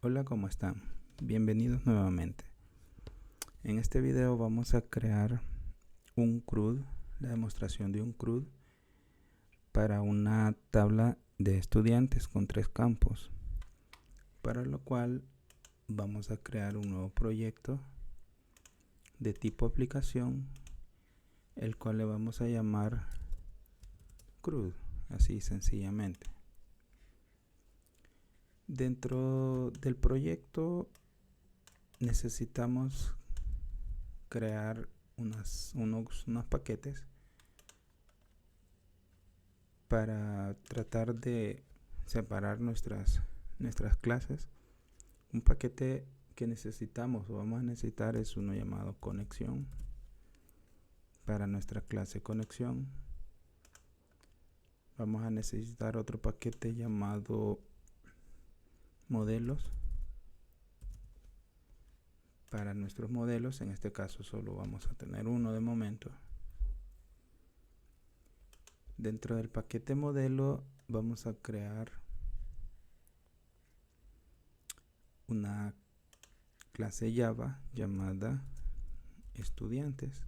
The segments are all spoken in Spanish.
Hola, ¿cómo están? Bienvenidos nuevamente. En este video vamos a crear un CRUD, la demostración de un CRUD para una tabla de estudiantes con 3 campos, para lo cual vamos a crear un nuevo proyecto de tipo aplicación, el cual le vamos a llamar CRUD, así sencillamente. Dentro del proyecto necesitamos crear unos paquetes para tratar de separar nuestras clases. Un paquete que necesitamos o vamos a necesitar es uno llamado conexión para nuestra clase conexión. Vamos a necesitar otro paquete llamado modelos para nuestros modelos. En este caso solo vamos a tener uno de momento. Dentro del paquete modelo vamos a crear una clase Java llamada estudiantes,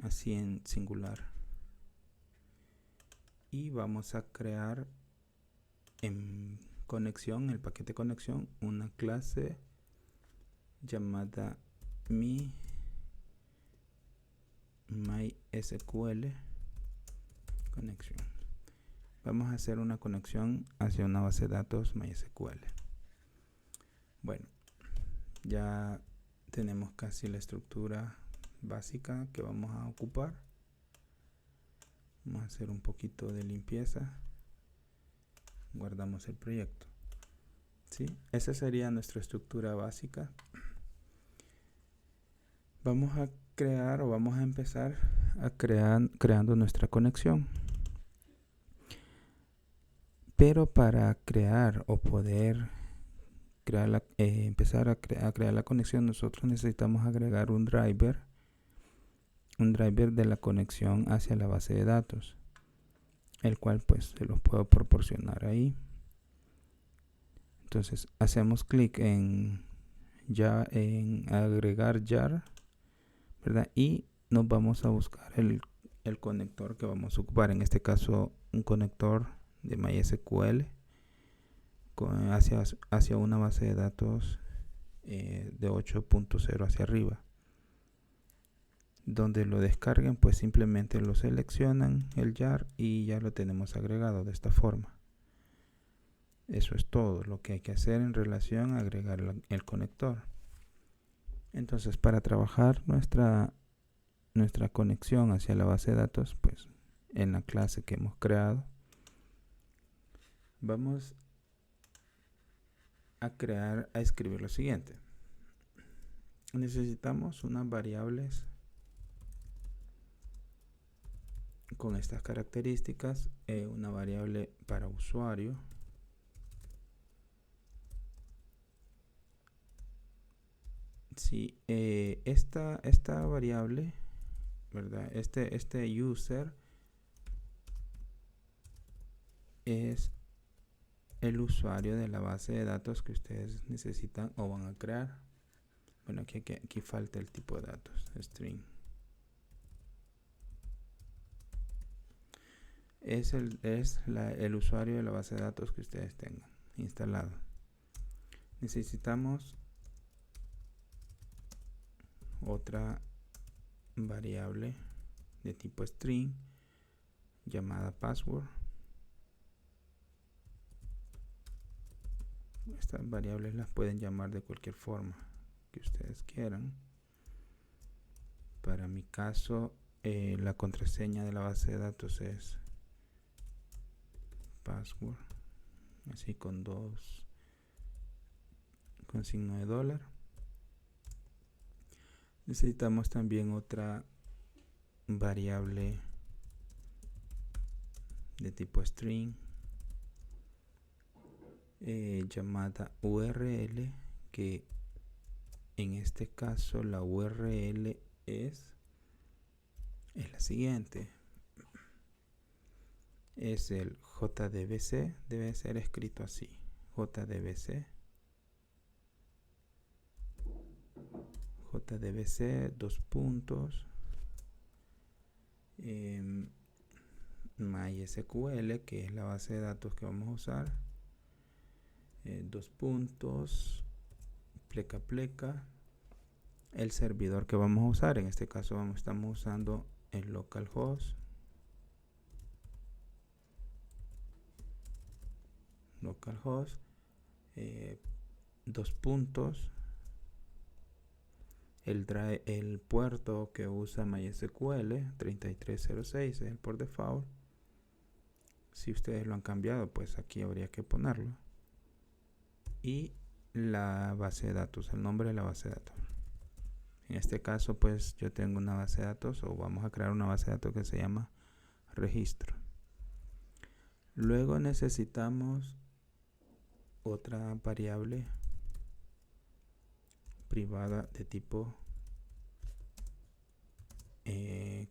así en singular, y vamos a crear en conexión, el paquete conexión, una clase llamada MySQL conexión. Vamos a hacer una conexión hacia una base de datos MySQL. Bueno, ya tenemos casi la estructura básica que vamos a ocupar. Vamos a hacer un poquito de limpieza. Guardamos el proyecto. ¿Sí? Esa sería nuestra estructura básica. Vamos a crear o vamos a empezar a creando nuestra conexión. Pero para crear o poder empezar a crear la conexión, nosotros necesitamos agregar un driver de la conexión hacia la base de datos, el cual pues se los puedo proporcionar ahí. Entonces hacemos clic en agregar jar, ¿verdad? Y nos vamos a buscar el conector que vamos a ocupar, en este caso un conector de MySQL hacia una base de datos de 8.0 hacia arriba. Donde lo descarguen, pues simplemente lo seleccionan el jar y ya lo tenemos agregado de esta forma. Eso es todo lo que hay que hacer en relación a agregar el conector. Entonces, para trabajar nuestra conexión hacia la base de datos, pues en la clase que hemos creado, vamos a escribir lo siguiente. Necesitamos unas variables con estas características, una variable para usuario, si esta variable, ¿verdad? Este user es el usuario de la base de datos que ustedes necesitan o van a crear. Bueno, aquí falta el tipo de datos, string. Es el usuario de la base de datos que ustedes tengan instalado. Necesitamos otra variable de tipo string llamada password. Estas variables las pueden llamar de cualquier forma que ustedes quieran. Para mi caso, la contraseña de la base de datos es password, así con signo de dólar. Necesitamos también otra variable de tipo string llamada URL, que en este caso la URL es la siguiente: es el JDBC, debe ser escrito así, JDBC, dos puntos, MySQL, que es la base de datos que vamos a usar, dos puntos, pleca, el servidor que vamos a usar. En este caso estamos usando el localhost, dos puntos, el puerto que usa MySQL 3306 es el por default. Si ustedes lo han cambiado, pues aquí habría que ponerlo. Y la base de datos, el nombre de la base de datos. En este caso, pues yo tengo una base de datos, o vamos a crear una base de datos que se llama registro. Luego necesitamos otra variable privada de tipo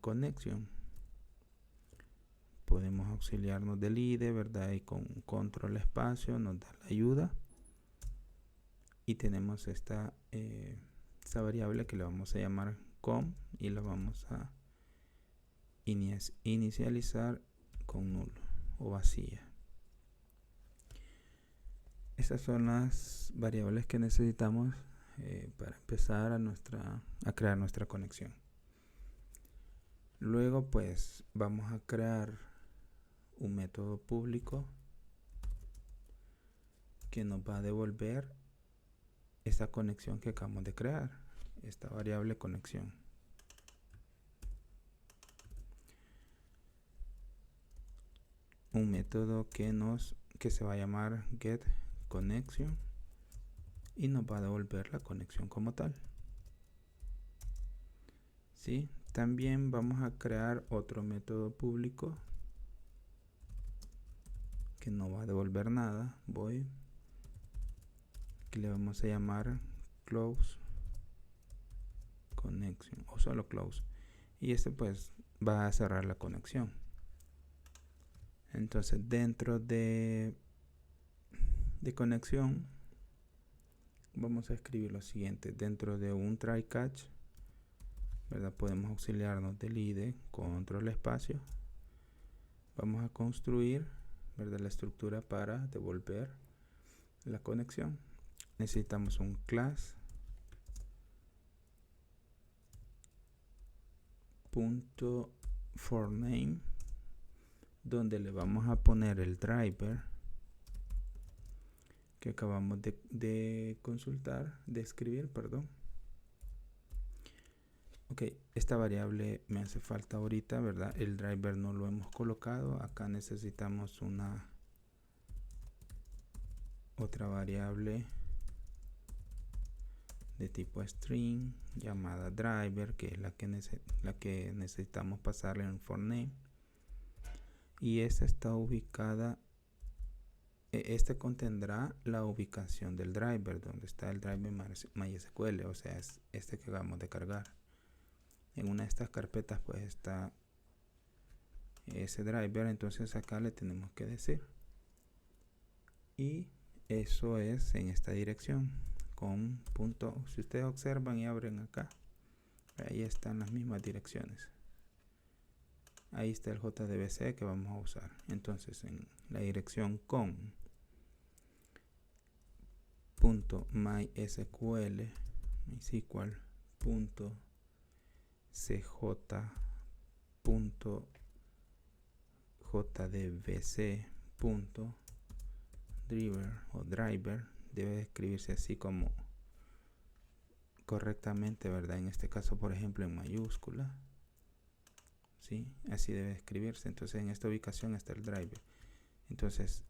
connection. Podemos auxiliarnos del IDE, ¿verdad? Y con control espacio nos da la ayuda. Y tenemos esta variable que le vamos a llamar com y la vamos a inicializar con nulo o vacía. Esas son las variables que necesitamos para empezar a crear nuestra conexión. Luego pues vamos a crear un método público que nos va a devolver esta conexión que acabamos de crear, esta variable conexión. Un método que se va a llamar getConnection y nos va a devolver la conexión como tal. ¿Sí? También vamos a crear otro método público que no va a devolver nada, void, que le vamos a llamar close connection o solo close, y este pues va a cerrar la conexión. Entonces dentro de conexión vamos a escribir lo siguiente: dentro de un try catch, ¿verdad? Podemos auxiliarnos del IDE, control espacio, vamos a construir, ¿verdad?, la estructura para devolver la conexión. Necesitamos un class .forName, donde le vamos a poner el driver que acabamos de escribir, perdón. Ok, esta variable me hace falta ahorita, ¿verdad? El driver no lo hemos colocado. Acá necesitamos otra variable de tipo string llamada driver, que es la que necesitamos pasarle en forName, y esta está ubicada, este contendrá la ubicación del driver, donde está el driver MySQL, o sea, es este que acabamos de cargar. En una de estas carpetas pues está ese driver, entonces acá le tenemos que decir, y eso es en esta dirección con punto. Si ustedes observan y abren acá, ahí están las mismas direcciones. Ahí está el JDBC que vamos a usar. Entonces en la dirección con .mysql cj.jdbc.driver o driver debe escribirse así como correctamente, ¿verdad? En este caso, por ejemplo, en mayúscula, ¿sí? Así debe escribirse. Entonces en esta ubicación está el driver. Entonces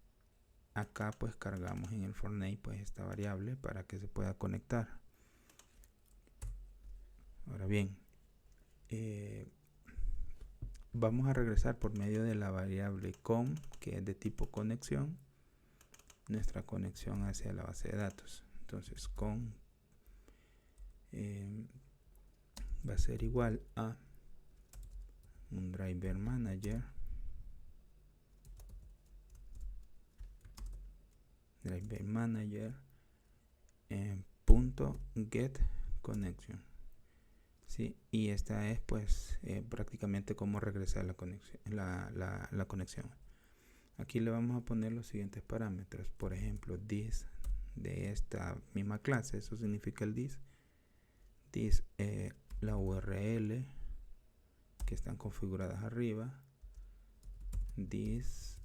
acá pues cargamos en el forName pues esta variable para que se pueda conectar. Ahora bien, vamos a regresar por medio de la variable com, que es de tipo conexión, nuestra conexión hacia la base de datos. Entonces com va a ser igual a un driver manager driver manager punto get connection. ¿Sí? Y esta es pues prácticamente cómo regresar la conexión. Aquí le vamos a poner los siguientes parámetros. Por ejemplo, this de esta misma clase, eso significa el this, la URL que están configuradas arriba, this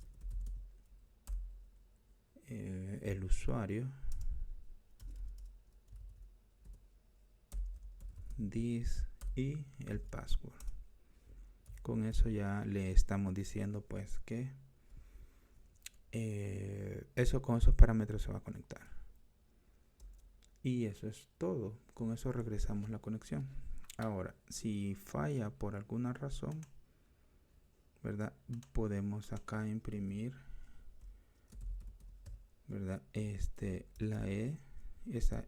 el usuario, this y el password. Con eso ya le estamos diciendo pues que con esos parámetros se va a conectar. Y eso es todo. Con eso regresamos la conexión. Ahora, si falla por alguna razón, ¿verdad? Podemos acá imprimir, ¿verdad? La esa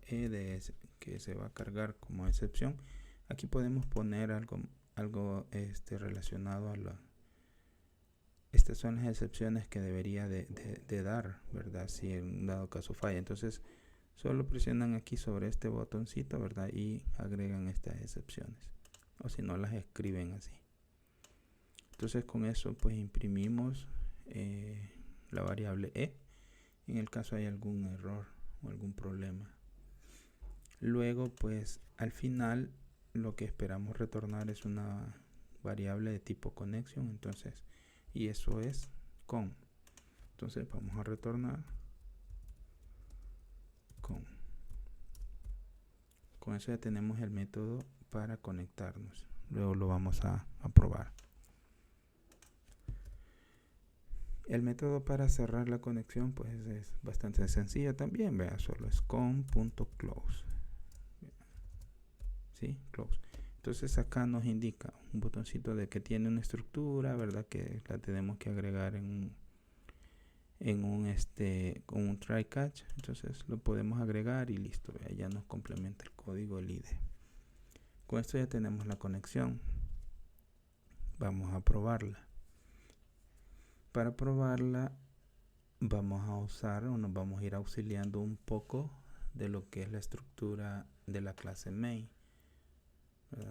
que se va a cargar como excepción. Aquí podemos poner algo relacionado a estas son las excepciones que debería de dar, ¿verdad? Si en un dado caso falla. Entonces, solo presionan aquí sobre este botoncito, ¿verdad? Y agregan estas excepciones. O si no, las escriben así. Entonces, con eso, pues imprimimos la variable e. En el caso hay algún error o algún problema. Luego, pues, al final, lo que esperamos retornar es una variable de tipo connection. Entonces, y eso es con. Entonces, vamos a retornar con. Con eso ya tenemos el método para conectarnos. Luego lo vamos a probar. El método para cerrar la conexión pues es bastante sencillo también. Vea, solo es con.close. ¿Sí? Close. Entonces acá nos indica un botoncito de que tiene una estructura, ¿verdad? Que la tenemos que agregar con un try catch. Entonces lo podemos agregar y listo. Vea, ya nos complementa el código, el ID. Con esto ya tenemos la conexión. Vamos a probarla. Para probarla vamos a usar o nos vamos a ir auxiliando un poco de lo que es la estructura de la clase main.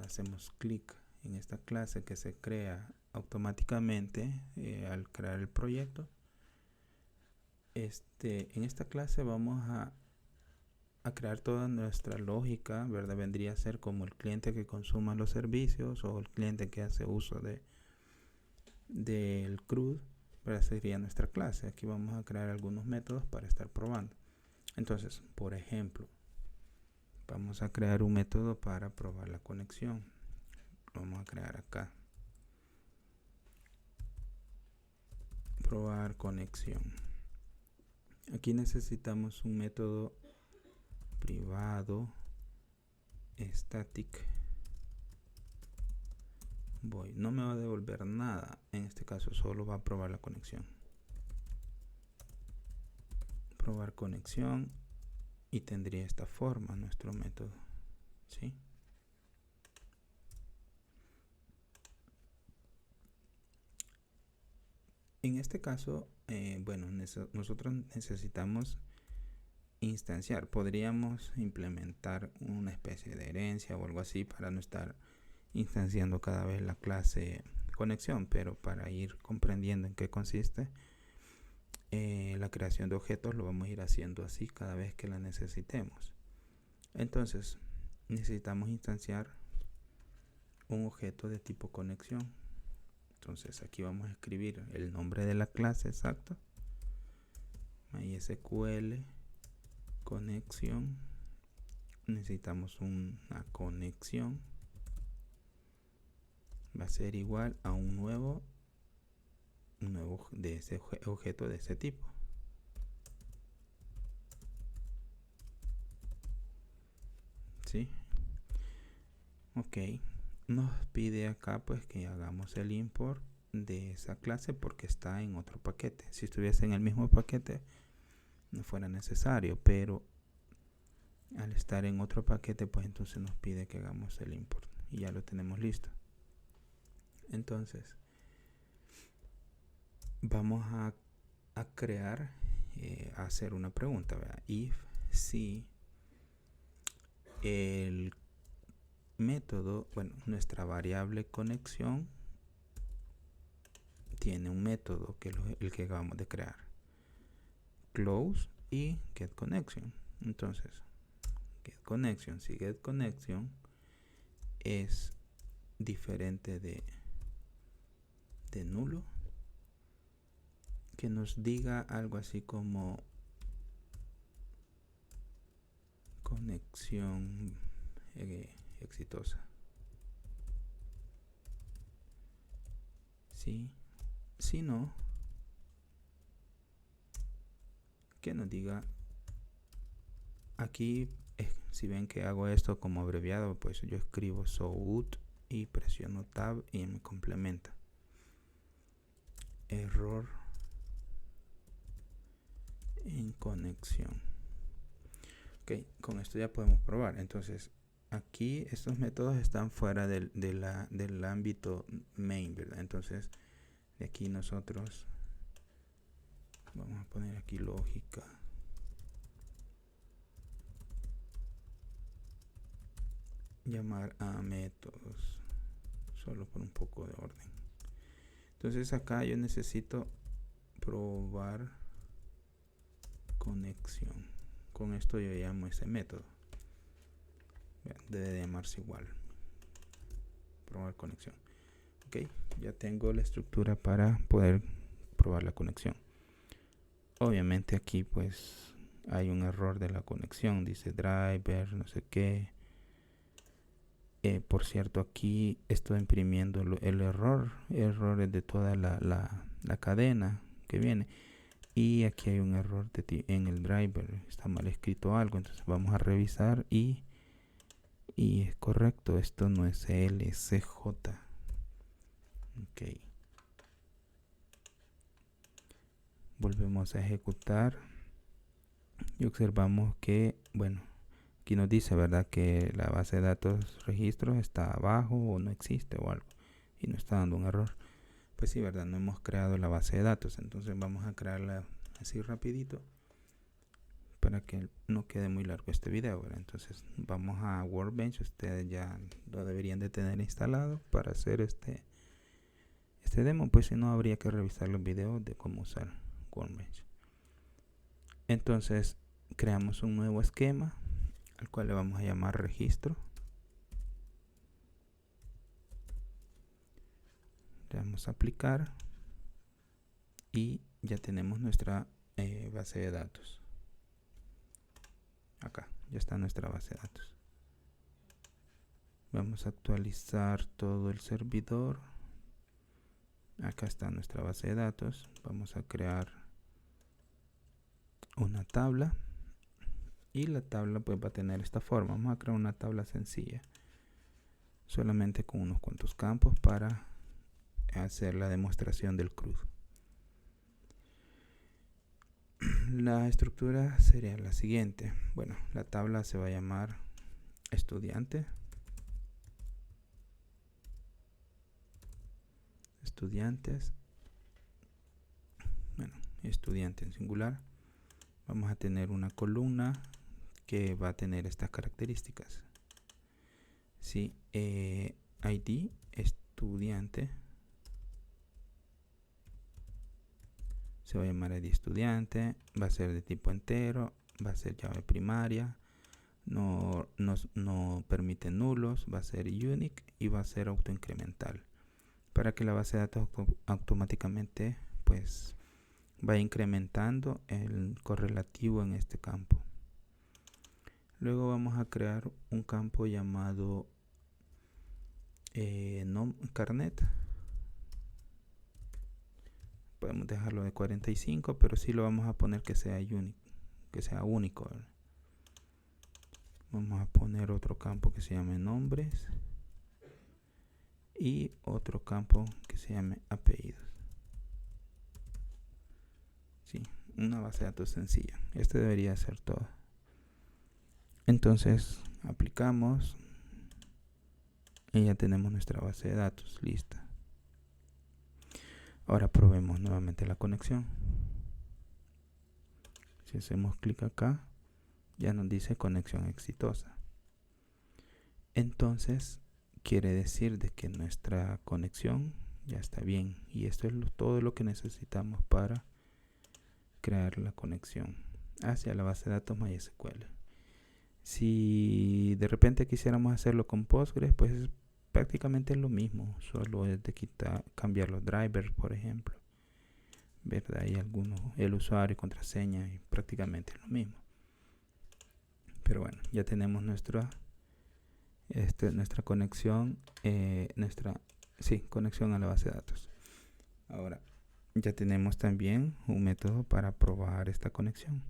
Hacemos clic en esta clase que se crea automáticamente al crear el proyecto. En esta clase vamos a crear toda nuestra lógica, ¿verdad? Vendría a ser como el cliente que consuma los servicios o el cliente que hace uso del CRUD. Pero sería nuestra clase. Aquí vamos a crear algunos métodos para estar probando. Entonces, por ejemplo, vamos a crear un método para probar la conexión. Lo vamos a crear acá. Probar conexión. Aquí necesitamos un método privado static void. No me va a devolver nada. En este caso solo va a probar la conexión. Probar conexión. Y tendría esta forma nuestro método. ¿Sí? En este caso, bueno, nosotros necesitamos instanciar. Podríamos implementar una especie de herencia o algo así para no estar instanciando cada vez la clase conexión, pero para ir comprendiendo en qué consiste la creación de objetos, lo vamos a ir haciendo así cada vez que la necesitemos. Entonces, necesitamos instanciar un objeto de tipo conexión. Entonces aquí vamos a escribir el nombre de la clase exacto, MySQL conexión. Necesitamos una conexión, va a ser igual a un nuevo de ese objeto de ese tipo. ¿Sí? Ok, nos pide acá pues que hagamos el import de esa clase porque está en otro paquete. Si estuviese en el mismo paquete no fuera necesario, pero al estar en otro paquete pues entonces nos pide que hagamos el import y ya lo tenemos listo. Entonces vamos a crear hacer una pregunta, ¿verdad? If, si el método, bueno, nuestra variable conexión tiene un método que es el que acabamos de crear, close y get connection. Entonces get connection, si get connection es diferente de nulo, que nos diga algo así como conexión exitosa. Sí, si no, que nos diga aquí. Si ven que hago esto como abreviado, pues yo escribo SOUT y presiono tab y me complementa. Error en conexión. Ok, con esto ya podemos probar. Entonces aquí estos métodos están fuera del ámbito main, ¿verdad? Entonces de aquí nosotros vamos a poner aquí lógica. Llamar a métodos, solo por un poco de orden. Entonces acá yo necesito probar conexión. Con esto yo llamo ese método. Debe de llamarse igual. Probar conexión. Ok, ya tengo la estructura para poder probar la conexión. Obviamente aquí pues hay un error de la conexión. Dice driver, no sé qué. Por cierto, aquí estoy imprimiendo el errores de toda la cadena que viene. Y aquí hay un error en el driver, está mal escrito algo, entonces vamos a revisar y es correcto, esto no es LCJ. Ok, volvemos a ejecutar y observamos que, bueno, aquí nos dice, ¿verdad?, que la base de datos registros está abajo o no existe o algo y nos está dando un error. Pues sí, ¿verdad?, no hemos creado la base de datos, entonces vamos a crearla así rapidito para que no quede muy largo este video, ¿verdad? Entonces vamos a Workbench. Ustedes ya lo deberían de tener instalado para hacer este demo, pues si no habría que revisar los videos de cómo usar Workbench. Entonces creamos un nuevo esquema al cual le vamos a llamar registro. Le damos a aplicar y ya tenemos nuestra base de datos. Acá ya está nuestra base de datos. Vamos a actualizar todo el servidor. Acá está nuestra base de datos. Vamos a crear una tabla y la tabla pues va a tener esta forma. Vamos a crear una tabla sencilla, solamente con unos cuantos campos para hacer la demostración del CRUD. La estructura sería la siguiente. Bueno, la tabla se va a llamar estudiante, estudiantes, bueno, estudiante en singular. Vamos a tener una columna que va a tener estas características. Sí, ID estudiante se va a llamar ID estudiante, va a ser de tipo entero, va a ser llave primaria, no permite nulos, va a ser unique y va a ser autoincremental, para que la base de datos automáticamente pues va incrementando el correlativo en este campo. Luego vamos a crear un campo llamado carnet. Podemos dejarlo de 45, pero sí lo vamos a poner que sea único, ¿verdad? Vamos a poner otro campo que se llame nombres y otro campo que se llame apellidos. Sí, una base de datos sencilla. Este debería ser todo. Entonces aplicamos y ya tenemos nuestra base de datos lista. Ahora probemos nuevamente la conexión. Si hacemos clic acá, ya nos dice conexión exitosa. Entonces quiere decir de que nuestra conexión ya está bien, y esto es todo lo que necesitamos para crear la conexión hacia la base de datos MySQL. Si de repente quisiéramos hacerlo con Postgres, pues es prácticamente lo mismo, solo es de cambiar los drivers, por ejemplo, ¿verdad? Hay algunos, el usuario y contraseña, y prácticamente lo mismo. Pero bueno, ya tenemos nuestra conexión, conexión a la base de datos. Ahora ya tenemos también un método para probar esta conexión.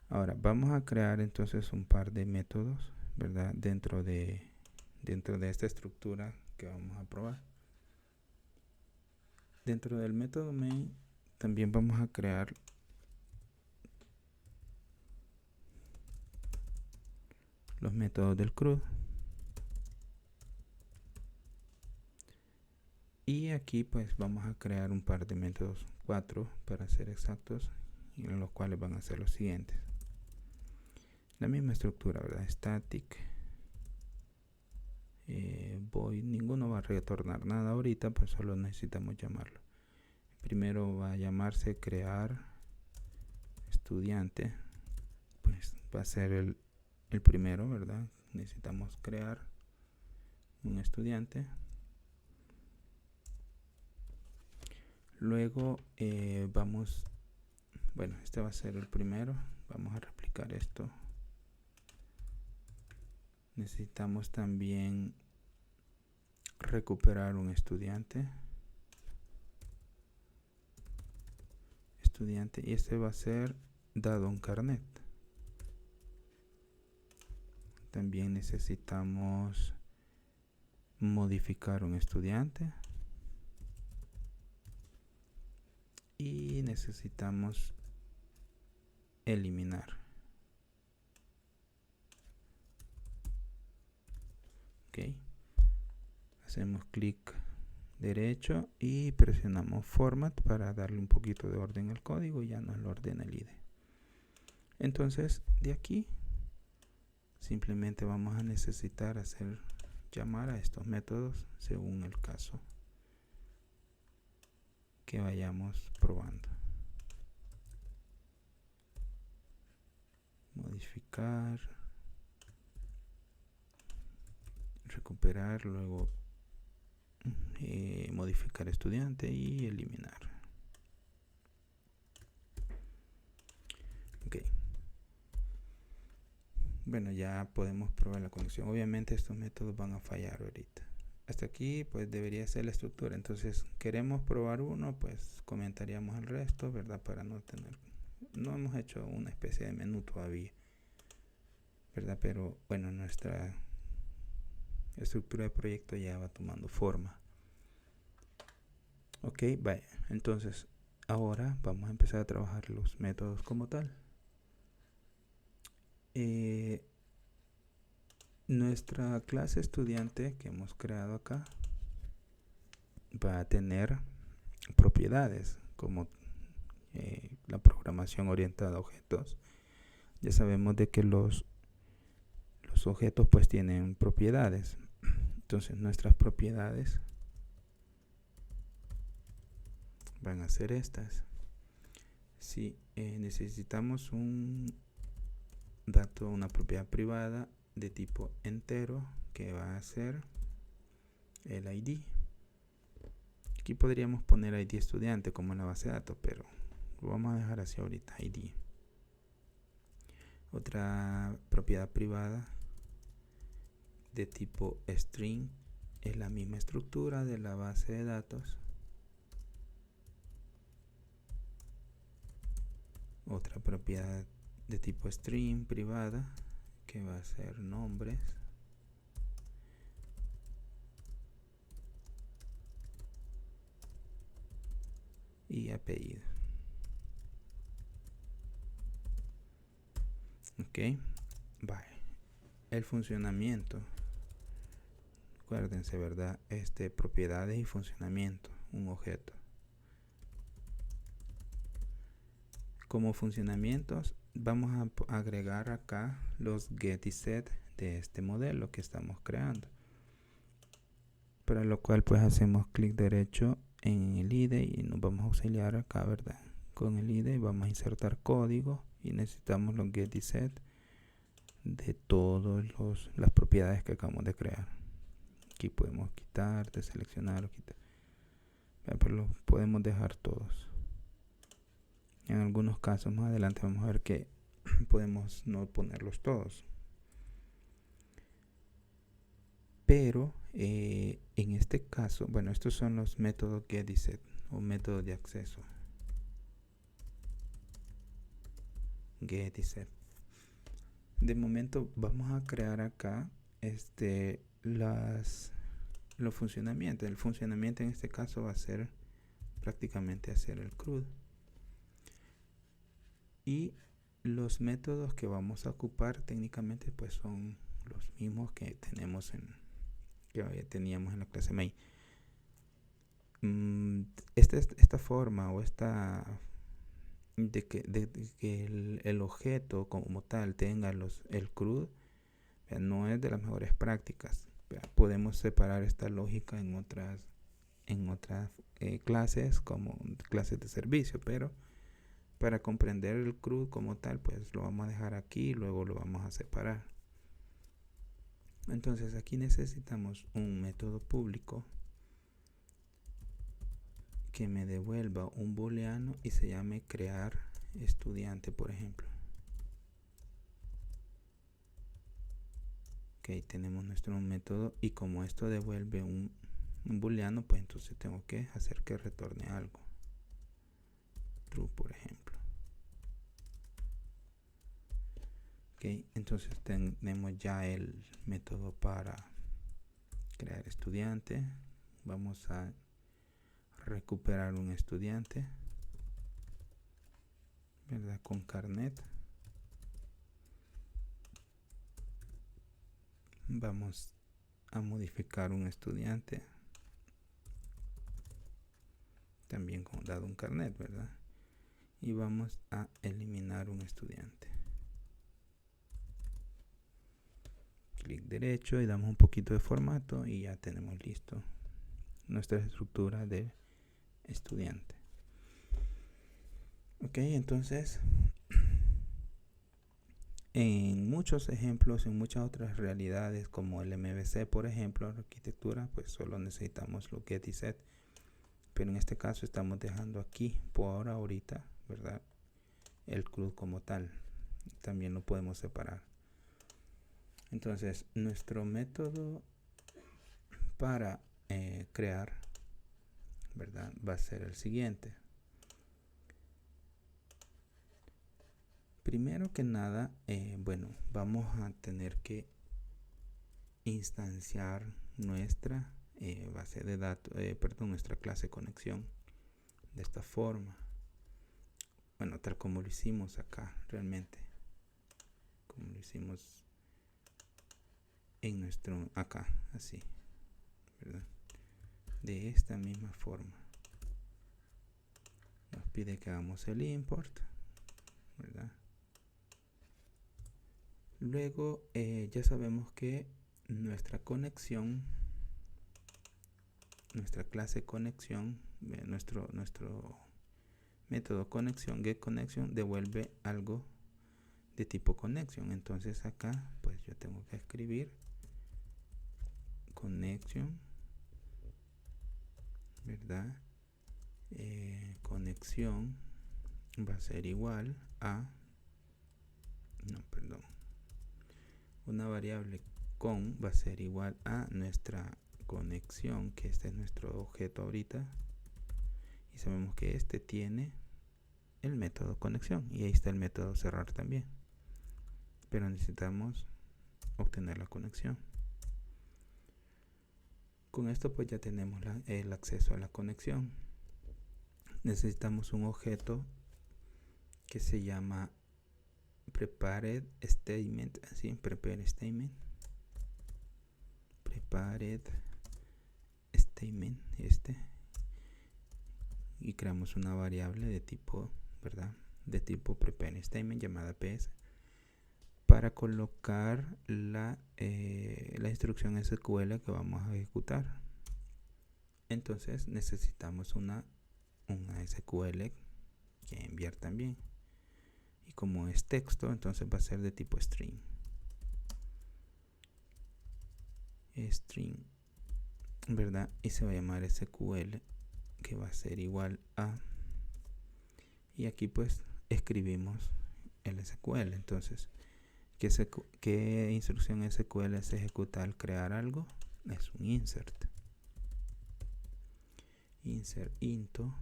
Ahora vamos a crear entonces un par de métodos, ¿verdad? Dentro de esta estructura que vamos a probar. Dentro del método main también vamos a crear los métodos del CRUD. Y aquí pues vamos a crear un par de métodos, 4 para ser exactos, y en los cuales van a ser los siguientes. La misma estructura, ¿verdad? Static, void, ninguno va a retornar nada ahorita, pues solo necesitamos llamarlo. Primero va a llamarse crear estudiante, pues va a ser el primero, ¿verdad? Necesitamos crear un estudiante. Luego este va a ser el primero. Vamos a replicar esto. Necesitamos también recuperar un estudiante, y este va a ser dado un carnet. También necesitamos modificar un estudiante y necesitamos eliminar. Ok, hacemos clic derecho y presionamos format para darle un poquito de orden al código, y ya nos lo ordena el IDE. Entonces de aquí simplemente vamos a necesitar llamar a estos métodos según el caso que vayamos probando. Modificar, recuperar, luego modificar estudiante y eliminar. Ok, bueno, ya podemos probar la conexión. Obviamente estos métodos van a fallar ahorita. Hasta aquí pues debería ser la estructura. Entonces queremos probar uno, pues comentaríamos el resto, ¿verdad? Para no hemos hecho una especie de menú todavía, ¿verdad? Pero bueno, nuestra estructura de proyecto ya va tomando forma. Ok, vaya, entonces ahora vamos a empezar a trabajar los métodos como tal. Nuestra clase estudiante que hemos creado acá va a tener propiedades como la programación orientada a objetos. Ya sabemos de que los objetos pues tienen propiedades. Entonces nuestras propiedades van a ser estas. Si necesitamos un dato, una propiedad privada de tipo entero, que va a ser el ID. Aquí podríamos poner ID estudiante como en la base de datos, pero lo vamos a dejar así ahorita, ID. Otra propiedad privada de tipo string es la misma estructura de la base de datos. Otra propiedad de tipo string privada que va a ser nombres. Y apellido. Ok, vale. El funcionamiento, acuérdense, ¿verdad? Propiedades y funcionamiento, un objeto. como funcionamientos vamos a agregar acá los get y set de este modelo que estamos creando, para lo cual pues hacemos clic derecho en el IDE y nos vamos a auxiliar acá, ¿verdad? Con el IDE vamos a insertar código y necesitamos los get y set de todas las propiedades que acabamos de crear. Aquí podemos quitar, deseleccionar o quitar, pero los podemos dejar todos. En algunos casos más adelante vamos a ver que podemos no ponerlos todos, pero en este caso, bueno, estos son los métodos get y set o métodos de acceso. Get y set. De momento vamos a crear acá los funcionamientos. El funcionamiento en este caso va a ser prácticamente hacer el CRUD. Y los métodos que vamos a ocupar técnicamente pues son los mismos que teníamos en la clase main. Esta forma o de que el objeto como tal tenga el CRUD no es de las mejores prácticas. Podemos separar esta lógica en otras clases, como clases de servicio, pero para comprender el CRUD como tal pues lo vamos a dejar aquí y luego lo vamos a separar. Entonces aquí necesitamos un método público que me devuelva un booleano y se llame crear estudiante, por ejemplo. Ok, tenemos nuestro método y como esto devuelve un booleano, pues entonces tengo que hacer que retorne algo. True, por ejemplo. Ok, entonces tenemos ya el método para crear estudiante. Vamos a recuperar un estudiante, ¿verdad? Con carnet. Vamos a modificar un estudiante también con dado un carnet, ¿verdad? Y vamos a eliminar un estudiante. Clic derecho y damos un poquito de formato y ya tenemos listo nuestra estructura de estudiante. Ok, entonces en muchos ejemplos, en muchas otras realidades como el MVC, por ejemplo, la arquitectura, pues solo necesitamos lo get y set, pero en este caso estamos dejando aquí por ahorita, ¿verdad?, el CRUD como tal. También lo podemos separar. Entonces nuestro método para crear, ¿verdad?, va a ser el siguiente. Primero que nada, bueno, vamos a tener que instanciar nuestra base de datos, nuestra clase conexión de esta forma. Bueno, tal como lo hicimos acá, realmente, como lo hicimos en nuestro acá, así, ¿verdad? De esta misma forma. Nos pide que hagamos el import, ¿verdad? Luego ya sabemos que nuestra conexión, nuestra clase conexión, nuestro método conexión, getConnection, devuelve algo de tipo connection. Entonces acá pues yo tengo que escribir connection, ¿verdad? Conexión va a ser igual a, una variable con va a ser igual a nuestra conexión, que este es nuestro objeto ahorita, y sabemos que este tiene el método conexión y ahí está el método cerrar también, pero necesitamos obtener la conexión. Con esto pues ya tenemos el acceso a la conexión. Necesitamos un objeto que se llama prepared statement, así, prepared statement y creamos una variable de tipo, ¿verdad?, de tipo prepend statement llamada ps para colocar la instrucción SQL que vamos a ejecutar. Entonces necesitamos una SQL que enviar también, y como es texto, entonces va a ser de tipo string, ¿verdad? Y se va a llamar SQL, que va a ser igual a, y aquí pues escribimos el SQL. Entonces, ¿qué instrucción SQL se ejecuta al crear algo? Es un insert into,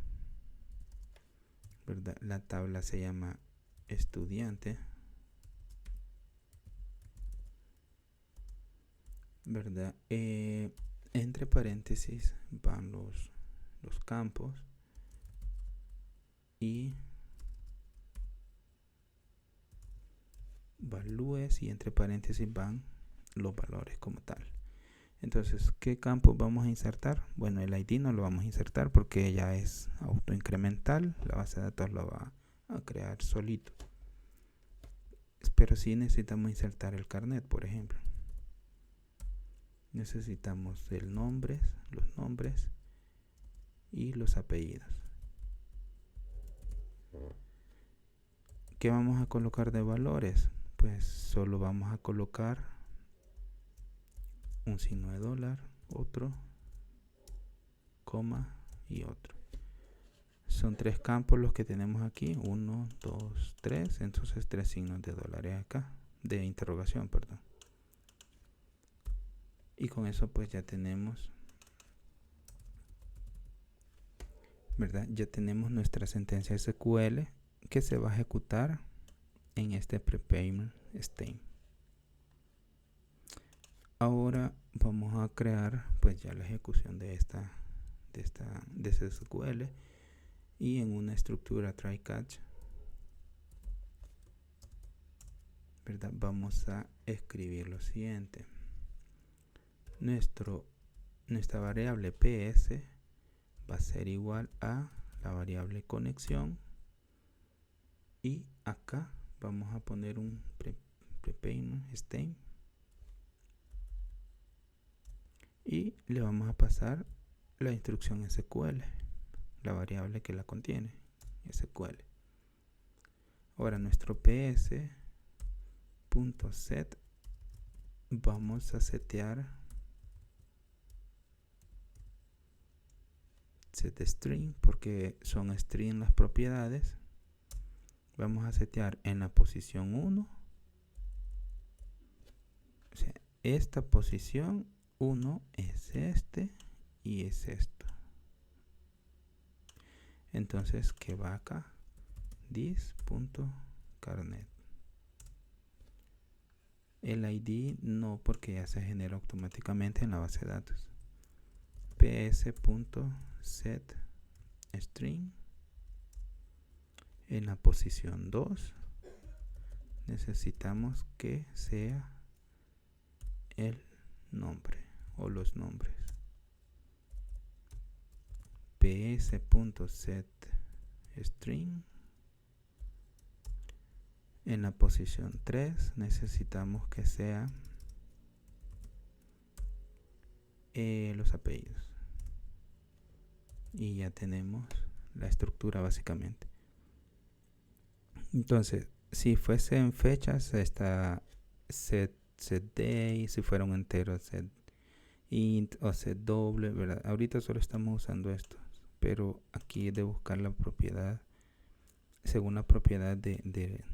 ¿verdad? La tabla se llama estudiante, ¿verdad? Entre paréntesis van los campos y valúes, y entre paréntesis van los valores como tal. Entonces, ¿qué campos vamos a insertar? Bueno, el ID no lo vamos a insertar porque ya es autoincremental, la base de datos lo va a crear solito. Pero sí necesitamos insertar el carnet, por ejemplo. Necesitamos los nombres y los apellidos. ¿Qué vamos a colocar de valores? Pues solo vamos a colocar un signo de dólar, otro, coma y otro. Son 3 campos los que tenemos aquí, 1, 2, 3, entonces 3 signos de dólares acá, de interrogación, perdón. Y con eso pues ya tenemos, ¿verdad? Ya tenemos nuestra sentencia SQL que se va a ejecutar en este prepayment statement. Ahora vamos a crear pues ya la ejecución de esta SQL, y en una estructura try catch, ¿verdad? Vamos a escribir lo siguiente. Nuestra variable ps va a ser igual a la variable conexión, y acá vamos a poner un prepayment statement y le vamos a pasar la instrucción SQL, la variable que la contiene, SQL. Ahora nuestro ps.set vamos a setear setString porque son string las propiedades. Vamos a setear en la posición 1, o sea, esta posición 1 es este y es esto. Entonces, ¿qué va acá? This.carnet. El ID no, porque ya se genera automáticamente en la base de datos. ps.setString. En la posición 2 necesitamos que sea el nombre o los nombres. ps.setString. En la posición 3 necesitamos que sea los apellidos, y ya tenemos la estructura básicamente. Entonces, si fuese en fechas, está setDay, si fuera un entero, setInt o setDouble, ¿verdad? Ahorita solo estamos usando esto, pero aquí es de buscar la propiedad según la propiedad del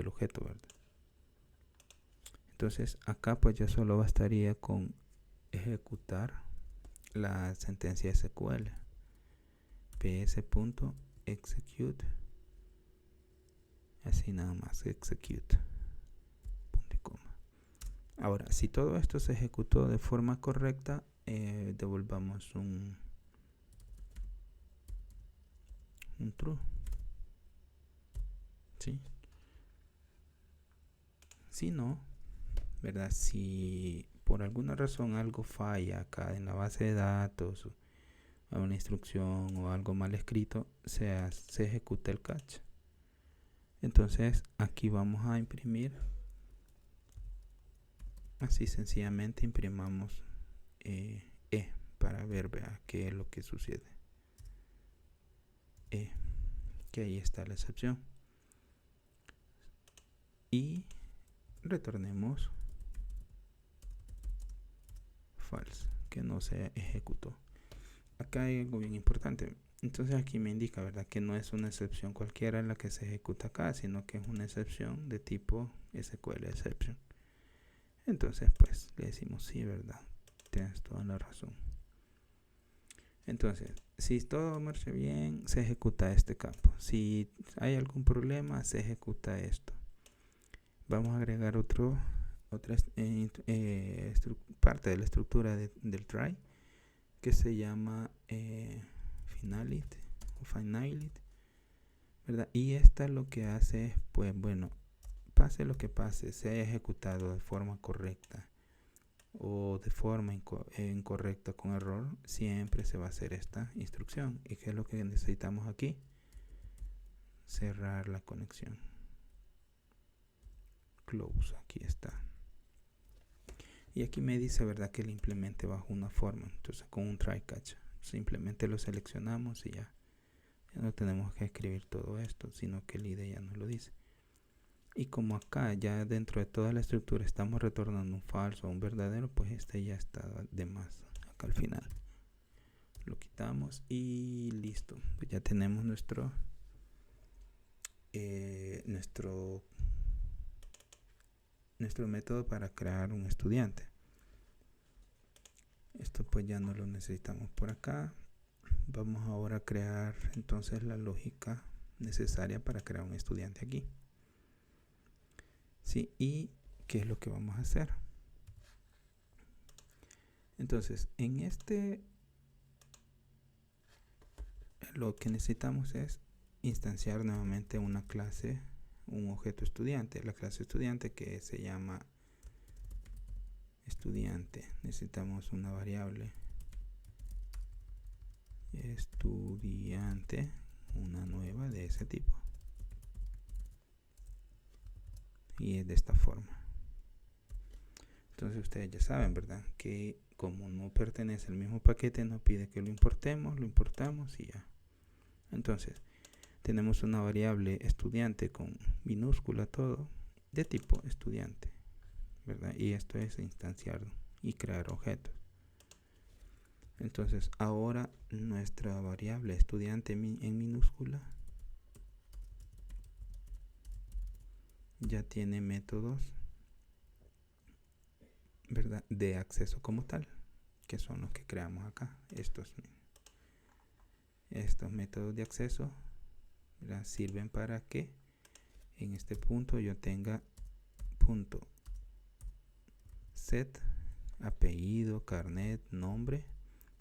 objeto, ¿verdad? Entonces acá pues ya solo bastaría con ejecutar la sentencia SQL, ps.execute, así nada más, execute, punto y coma. Ahora, si todo esto se ejecutó de forma correcta, devolvamos un true, ¿sí? Si no, ¿verdad? Si por alguna razón algo falla acá en la base de datos, a una instrucción o algo mal escrito, se ejecuta el catch. Entonces aquí vamos a imprimir, así sencillamente imprimamos para ver, vea, qué es lo que sucede. Que ahí está la excepción. Y retornemos false, que no se ejecutó. Acá hay algo bien importante. Entonces aquí me indica, ¿verdad?, que no es una excepción cualquiera la que se ejecuta acá, sino que es una excepción de tipo SQL exception. Entonces pues le decimos sí, ¿verdad? Tienes toda la razón. Entonces, si todo marcha bien, se ejecuta este campo. Si hay algún problema, se ejecuta esto. Vamos a agregar otra parte de la estructura del try, que se llama finality, ¿verdad? Y esta lo que hace es, pues bueno, pase lo que pase, se haya ejecutado de forma correcta o de forma incorrecta con error, siempre se va a hacer esta instrucción. ¿Y qué es lo que necesitamos aquí? Cerrar la conexión. Close, aquí está. Y aquí me dice, ¿verdad?, que lo implemente bajo una forma. Entonces con un try catch simplemente lo seleccionamos y ya no tenemos que escribir todo esto, sino que el IDE ya nos lo dice. Y como acá ya dentro de toda la estructura estamos retornando un falso o un verdadero, pues este ya está de más acá al final. Lo quitamos y listo. Pues ya tenemos nuestro método para crear un estudiante. Esto pues ya no lo necesitamos por acá. Vamos ahora a crear entonces la lógica necesaria para crear un estudiante aquí. Sí, y ¿qué es lo que vamos a hacer? Entonces, lo que necesitamos es instanciar nuevamente una clase, un objeto estudiante, la clase estudiante, que se llama estudiante. Necesitamos una variable estudiante, una nueva de ese tipo, y es de esta forma. Entonces ustedes ya saben, ¿verdad?, que como no pertenece al mismo paquete, nos pide que lo importemos, lo importamos y ya. Entonces tenemos una variable estudiante con minúscula todo, de tipo estudiante, ¿verdad? Y esto es instanciar y crear objetos. Entonces ahora nuestra variable estudiante en minúscula ya tiene métodos, ¿verdad?, de acceso como tal, que son los que creamos acá. Estos métodos de acceso, ¿verdad?, sirven para que en este punto yo tenga punto set apellido, carnet, nombre,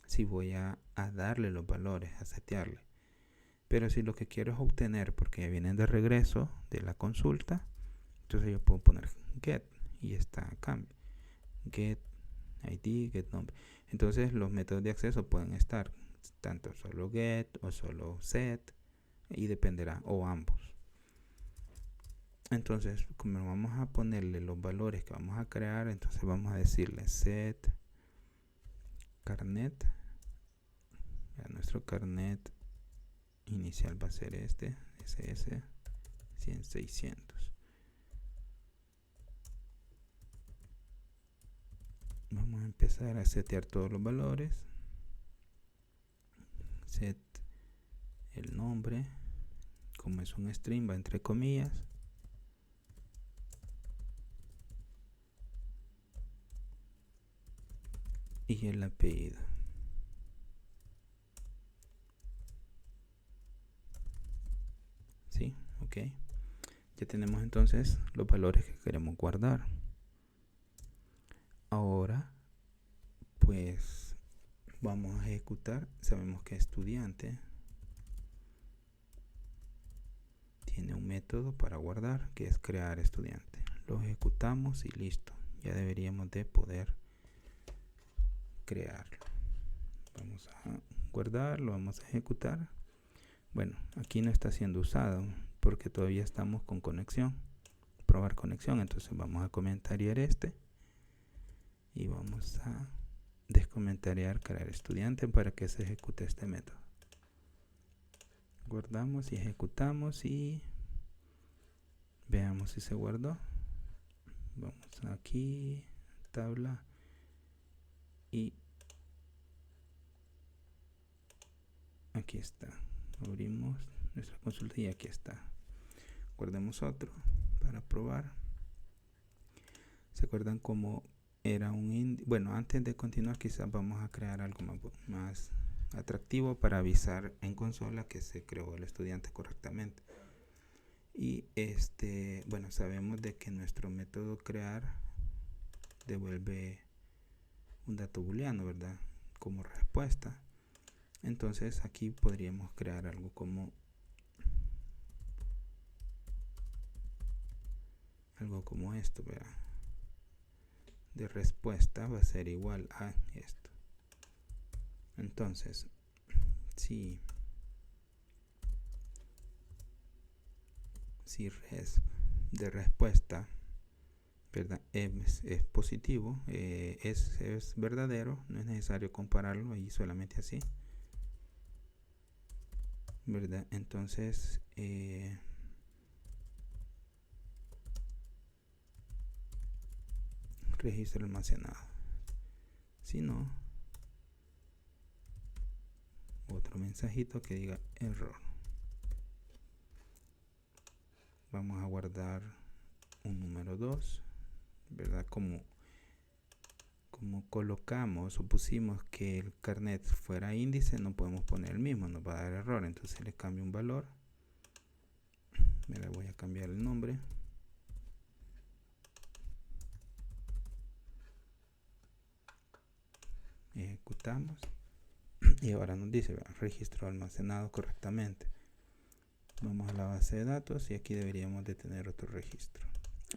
si voy a darle los valores, a setearle. Pero si lo que quiero es obtener, porque ya vienen de regreso de la consulta, entonces yo puedo poner get y está cambio, get ID, get nombre. Entonces los métodos de acceso pueden estar tanto solo get o solo set, y dependerá, o ambos. Entonces, como vamos a ponerle los valores que vamos a crear, entonces vamos a decirle set carnet. Ya nuestro carnet inicial va a ser este, SS 100-600. Vamos a empezar a setear todos los valores. Set el nombre, como es un string, va entre comillas. Y el apellido. ¿Sí? Ok. Ya tenemos entonces los valores que queremos guardar. Ahora, pues vamos a ejecutar. Sabemos que estudiante tiene un método para guardar, que es crear estudiante. Lo ejecutamos y listo. Ya deberíamos de poder crearlo. Vamos a guardar, lo vamos a ejecutar. Bueno, aquí no está siendo usado porque todavía estamos con conexión, probar conexión. Entonces vamos a comentariar este y vamos a descomentariar crear estudiante para que se ejecute este método. Guardamos y ejecutamos y veamos si se guardó. Vamos aquí, tabla, y aquí está. Abrimos nuestra consulta y aquí está. Guardemos otro para probar. ¿Se acuerdan cómo era un índice? Bueno, antes de continuar quizás vamos a crear algo más atractivo para avisar en consola que se creó el estudiante correctamente. Y bueno, sabemos de que nuestro método crear devuelve un dato booleano, ¿verdad? Como respuesta. Entonces aquí podríamos crear algo como esto, ¿verdad? De respuesta va a ser igual a esto. Entonces, si res de respuesta, ¿verdad? Es positivo, es verdadero, no es necesario compararlo ahí, solamente así, ¿verdad? Entonces registro almacenado. Si no, otro mensajito que diga error. Vamos a guardar un número 2, ¿verdad? Como colocamos o pusimos que el carnet fuera índice, no podemos poner el mismo, nos va a dar error. Entonces le cambio un valor. Mira, voy a cambiar el nombre. Ejecutamos y ahora nos dice, ¿verdad? Registro almacenado correctamente. Vamos a la base de datos y aquí deberíamos de tener otro registro.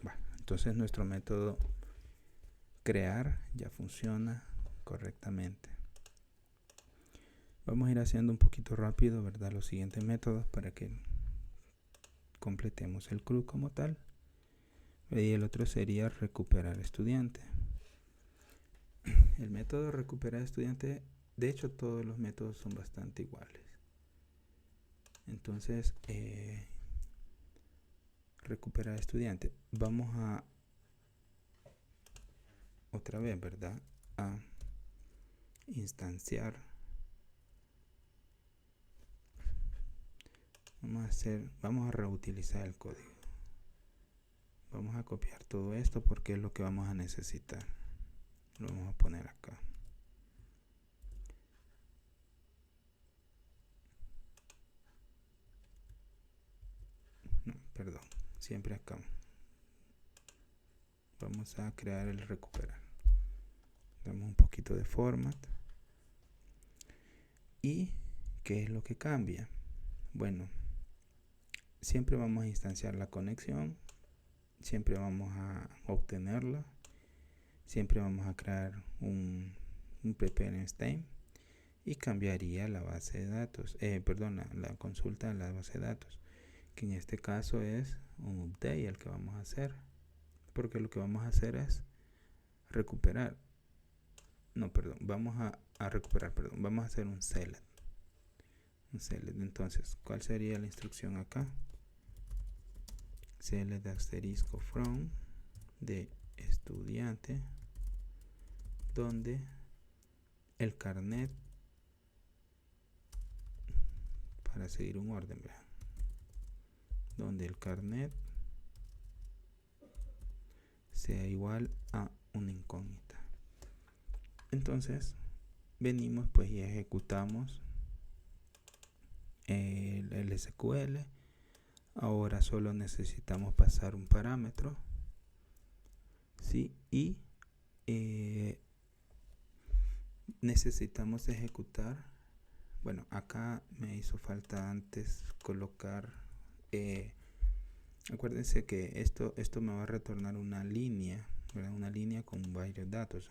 Bueno, entonces nuestro método crear ya funciona correctamente. Vamos a ir haciendo un poquito rápido, ¿verdad? Los siguientes métodos para que completemos el CRUD como tal. Y el otro sería recuperar estudiante. El método de recuperar estudiante, de hecho todos los métodos son bastante iguales. Entonces, recuperar estudiante. Vamos a otra vez, ¿verdad? A instanciar. Vamos a reutilizar el código. Vamos a copiar todo esto porque es lo que vamos a necesitar. Lo vamos a poner acá. No, perdón, siempre acá. Vamos a crear el recuperar. Damos un poquito de format. ¿Y qué es lo que cambia? Bueno, siempre vamos a instanciar la conexión, siempre vamos a obtenerla, siempre vamos a crear un PPNSTEM y cambiaría la base de datos, la consulta de la base de datos, que en este caso es un update el que vamos a hacer, porque lo que vamos a hacer es recuperar, vamos a recuperar, vamos a hacer un select. Entonces, ¿cuál sería la instrucción acá? Select asterisco from de estudiante, donde el carnet, para seguir un orden, ¿verdad? Donde el carnet sea igual a una incógnita. Entonces venimos pues y ejecutamos el SQL. Ahora solo necesitamos pasar un parámetro, ¿sí? Y necesitamos ejecutar. Bueno, acá me hizo falta antes colocar, acuérdense que esto me va a retornar una línea, ¿verdad? Una línea con varios datos.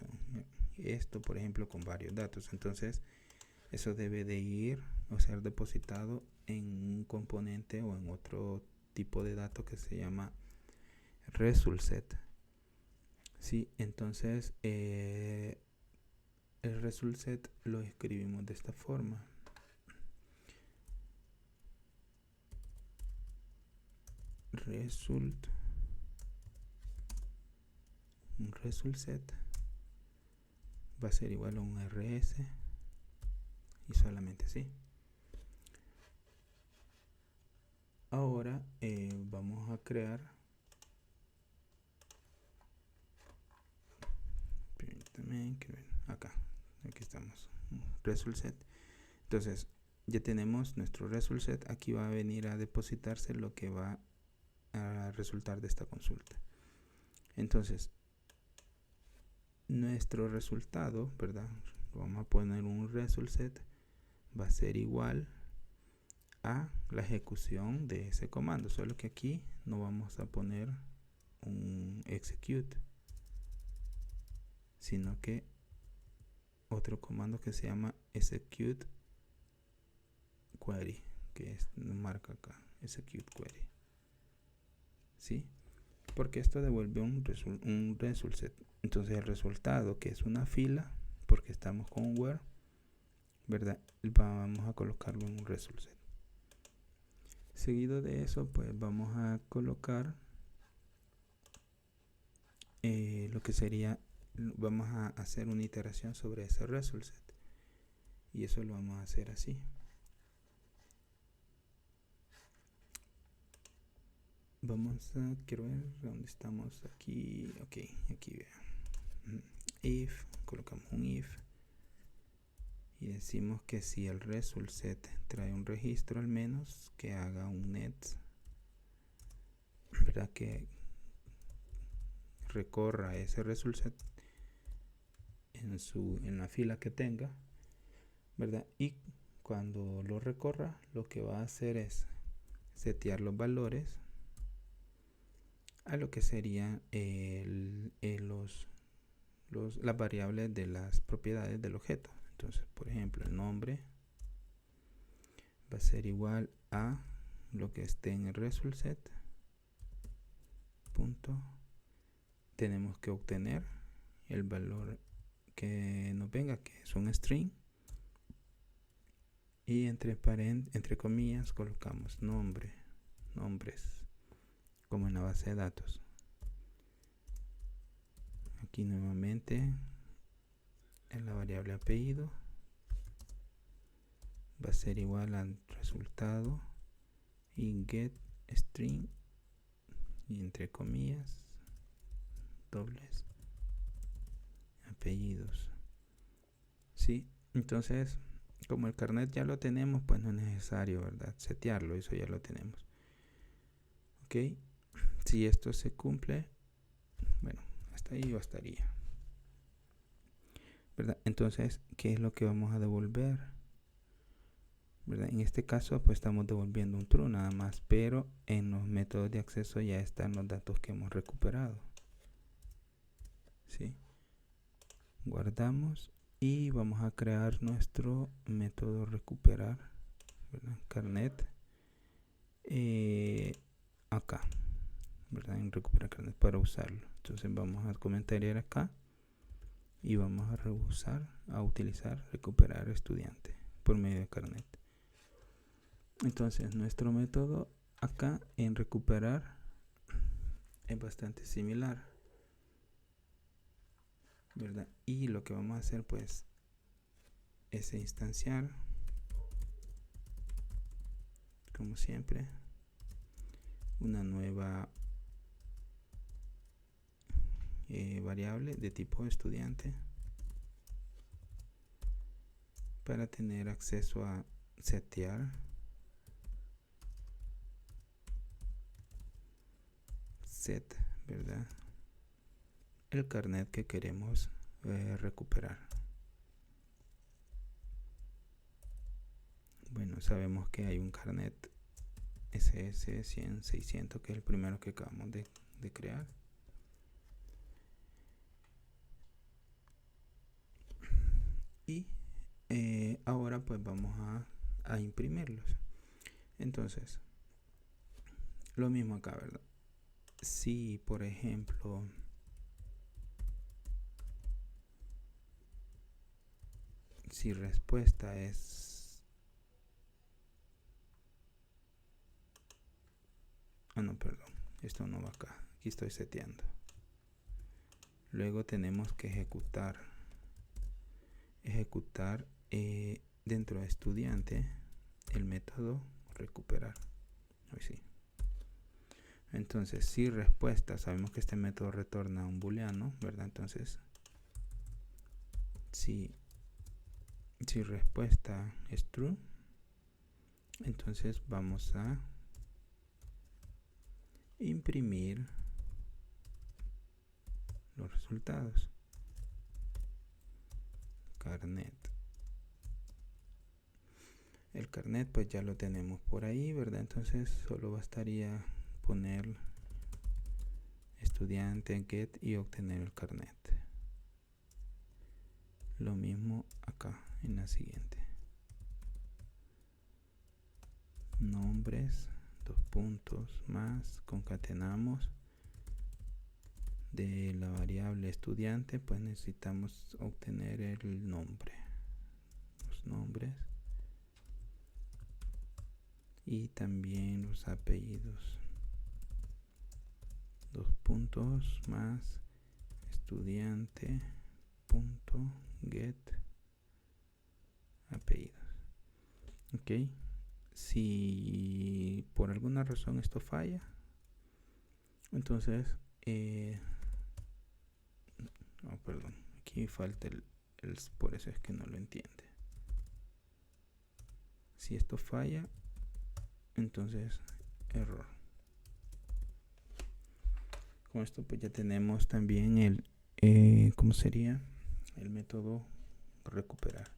Esto, por ejemplo, con varios datos. Entonces eso debe de ir o ser depositado en un componente o en otro tipo de dato que se llama result set. Sí, entonces el result set lo escribimos de esta forma. Un result set va a ser igual a un rs y solamente así. Ahora vamos a crear, aquí estamos, result set. Entonces ya tenemos nuestro result set. Aquí va a venir a depositarse lo que va a resultar de esta consulta. Entonces nuestro resultado, ¿verdad? Vamos a poner un result set, va a ser igual a la ejecución de ese comando, solo que aquí no vamos a poner un execute, sino que otro comando que se llama execute query, que es, marca acá, execute query, ¿sí? Porque esto devuelve un result set. Entonces el resultado, que es una fila, porque estamos con where, ¿verdad? Vamos a colocarlo en un result set. Seguido de eso, pues vamos a colocar lo que sería, vamos a hacer una iteración sobre ese result set. Y eso lo vamos a hacer así. Vamos a, quiero ver dónde estamos aquí. Ok, aquí vean. If, colocamos un if. Y decimos que si el result set trae un registro, al menos que haga un net, ¿verdad? Que recorra ese result set en la fila que tenga, ¿verdad? Y cuando lo recorra, lo que va a hacer es setear los valores a lo que serían las variables de las propiedades del objeto. Entonces, por ejemplo, el nombre va a ser igual a lo que esté en el result set. Punto. Tenemos que obtener el valor que nos venga, que es un string. Y entre comillas colocamos nombres, como en la base de datos. Aquí nuevamente en la variable apellido va a ser igual al resultado y get string y entre comillas dobles apellidos. Sí, entonces como el carnet ya lo tenemos, pues no es necesario, ¿verdad?, setearlo, eso ya lo tenemos. Ok, si esto se cumple, bueno, hasta ahí bastaría, ¿verdad? Entonces, ¿qué es lo que vamos a devolver? ¿Verdad? En este caso, pues estamos devolviendo un true nada más, pero en los métodos de acceso ya están los datos que hemos recuperado. ¿Sí? Guardamos y vamos a crear nuestro método recuperar, ¿verdad? Carnet acá, ¿verdad? En recuperar carnet para usarlo. Entonces vamos a comentariar acá y vamos a utilizar recuperar estudiante por medio de carnet. Entonces nuestro método acá en recuperar es bastante similar, ¿verdad? Y lo que vamos a hacer pues es instanciar, como siempre, una nueva variable de tipo estudiante para tener acceso a setear set, ¿verdad?, el carnet que queremos recuperar. Bueno, sabemos que hay un carnet SS 100-600 que es el primero que acabamos de crear. Y ahora pues vamos a imprimirlos. Entonces, lo mismo acá, ¿verdad? Si, por ejemplo, si respuesta es... no, perdón. Esto no va acá. Aquí estoy seteando. Luego tenemos que ejecutar dentro de estudiante el método recuperar. Hoy sí. Entonces, si respuesta, sabemos que este método retorna un booleano, ¿verdad? Entonces, si respuesta es true, entonces vamos a imprimir los resultados. Carnet. El carnet pues ya lo tenemos por ahí, ¿verdad? Entonces solo bastaría poner estudiante get y obtener el carnet. Lo mismo acá en la siguiente. Nombres, 2 puntos más, concatenamos. De la variable estudiante pues necesitamos obtener el nombre, los nombres y también los apellidos. 2 puntos más estudiante punto get apellidos. Ok, si por alguna razón esto falla, entonces perdón, aquí falta el por eso es que no lo entiende. Si esto falla, entonces error. Con esto pues ya tenemos también el ¿cómo sería? El método recuperar.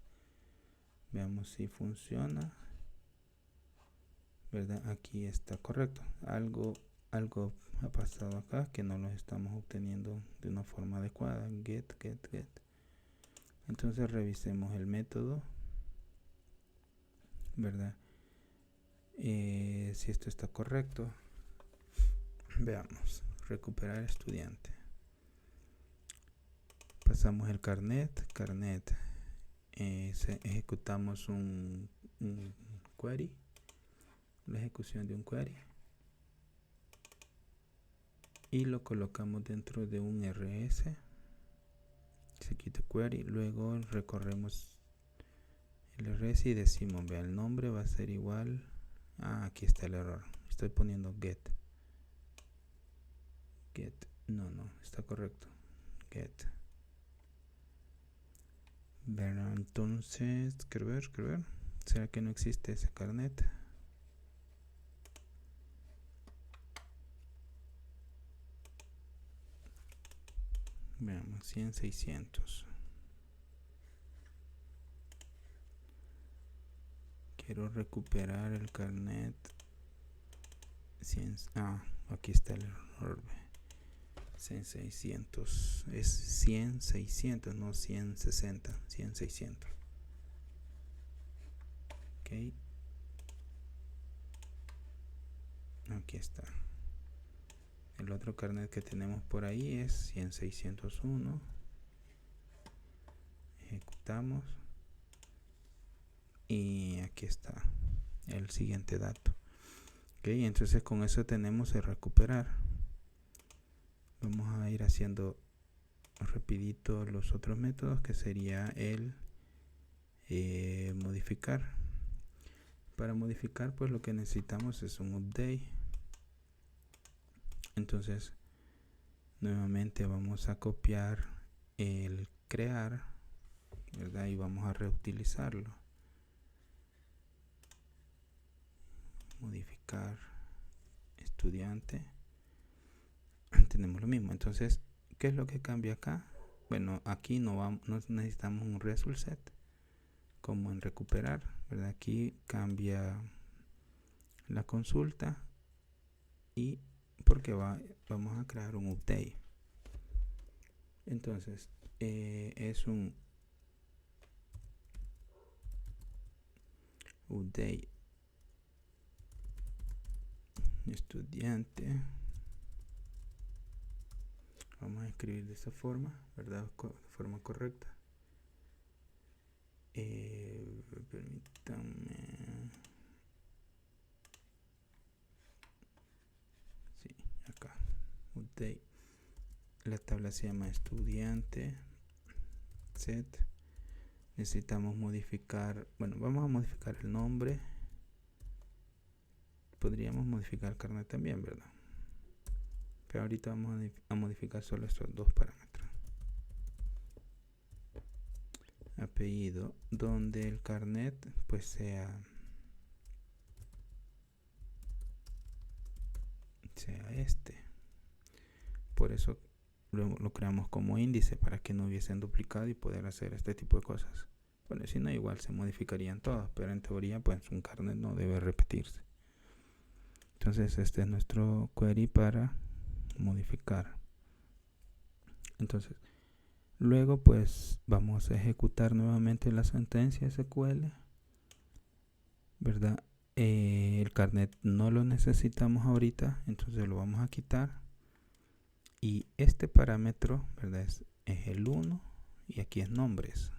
Veamos si funciona, ¿verdad? Aquí está correcto. Algo ha pasado acá que no lo estamos obteniendo de una forma adecuada. Get. Entonces revisemos el método, ¿verdad? Si esto está correcto, veamos. Recuperar estudiante. Pasamos el carnet. Ejecutamos un query, la ejecución de un query, y lo colocamos dentro de un rs. Se quita query, luego recorremos el rs y decimos, vea, el nombre va a ser igual aquí está el error, estoy poniendo get, no, está correcto, get. Bueno, entonces, quiero ver, ¿será que no existe ese carnet? Veamos, 100, 600. Quiero recuperar el carnet 100. Aquí está el error. 100, 600. Es 100, 600, no 160. 100, 600. Ok. Aquí está. El otro carnet que tenemos por ahí es 100, 601. Ejecutamos. Y aquí está el siguiente dato. Ok, entonces con eso tenemos el recuperar. Vamos a ir haciendo rapidito los otros métodos, que sería el modificar. Para modificar pues lo que necesitamos es un update. Entonces nuevamente vamos a copiar el crear, ¿verdad? Y vamos a reutilizarlo. Modificar estudiante. Tenemos lo mismo. Entonces, ¿qué es lo que cambia acá? Bueno, aquí no necesitamos un result set como en recuperar, ¿verdad? Aquí cambia la consulta y porque vamos a crear un update. Entonces es un update estudiante. Vamos a escribir de esa forma, ¿verdad? De forma correcta. Permítanme. Sí, acá. Update. La tabla se llama estudiante. Set. Necesitamos modificar. Bueno, vamos a modificar el nombre. Podríamos modificar el carnet también, ¿verdad? Pero ahorita vamos a modificar solo estos dos parámetros. Apellido, donde el carnet pues sea este. Por eso lo creamos como índice, para que no hubiesen duplicado y poder hacer este tipo de cosas. Bueno, si no, igual se modificarían todas, pero en teoría pues un carnet no debe repetirse. Entonces este es nuestro query para modificar. Entonces luego pues vamos a ejecutar nuevamente la sentencia SQL, ¿verdad? El carnet no lo necesitamos ahorita, entonces lo vamos a quitar. Y este parámetro, ¿verdad? Es el 1 y aquí es nombres.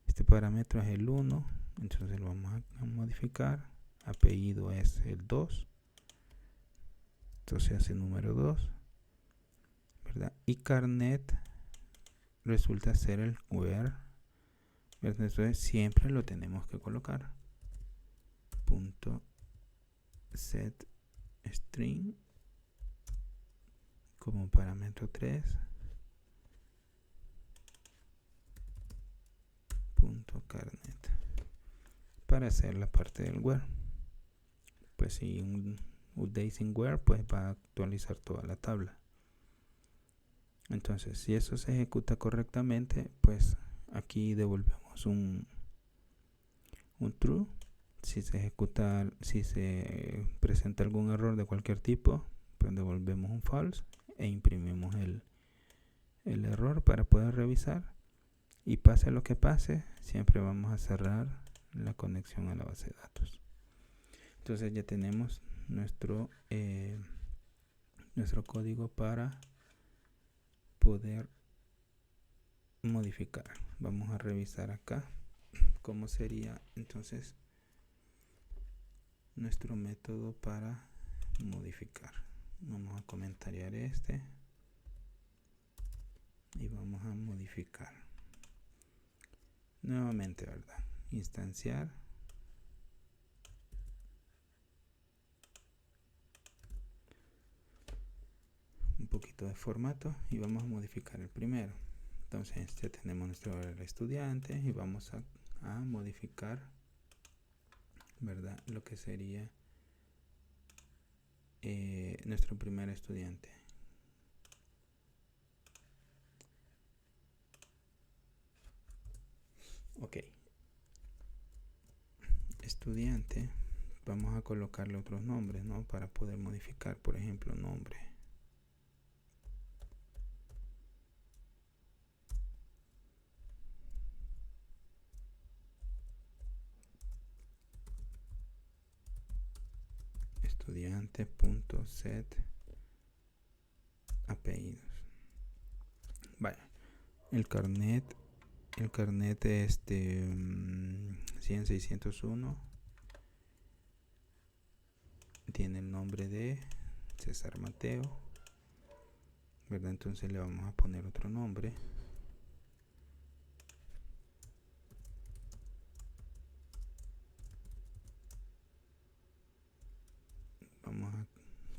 Este parámetro es el 1, entonces lo vamos a modificar. Apellido es el 2, entonces hace número 2, ¿verdad? Y carnet resulta ser el where, ¿verdad? Entonces siempre lo tenemos que colocar. Punto set string como parámetro 3. Punto carnet para hacer la parte del where. Pues si un update sin where, pues va a actualizar toda la tabla. Entonces si eso se ejecuta correctamente, pues aquí devolvemos un true. Si se ejecuta, si se presenta algún error de cualquier tipo, pues devolvemos un false e imprimimos el error para poder revisar. Y pase lo que pase, siempre vamos a cerrar la conexión a la base de datos. Entonces ya tenemos nuestro código para poder modificar. Vamos a revisar acá cómo sería entonces nuestro método para modificar. Vamos a comentariar este y vamos a modificar nuevamente, ¿verdad? Instanciar, un poquito de formato y vamos a modificar el primero. Entonces ya tenemos nuestro estudiante y vamos a modificar, ¿verdad? Lo que sería nuestro primer estudiante. Ok. Estudiante, vamos a colocarle otros nombres, ¿no? Para poder modificar, por ejemplo, nombre. Estudiante.set apellidos. Vale. El carnet es de 100.601. Tiene el nombre de César Mateo, ¿verdad? Entonces le vamos a poner otro nombre.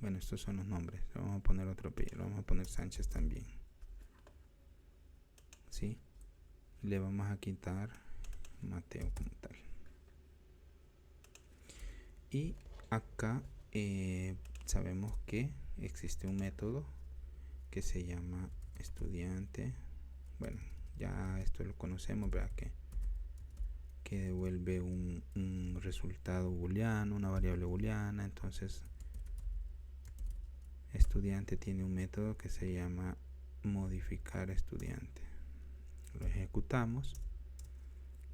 Bueno, estos son los nombres. Le vamos a poner otro apellido. Le vamos a poner Sánchez también. ¿Sí? Le vamos a quitar Mateo como tal. Y acá sabemos que existe un método que se llama estudiante. Bueno, ya esto lo conocemos, ¿verdad? Que devuelve un resultado booleano, una variable booleana. Entonces estudiante tiene un método que se llama modificar estudiante. Lo ejecutamos,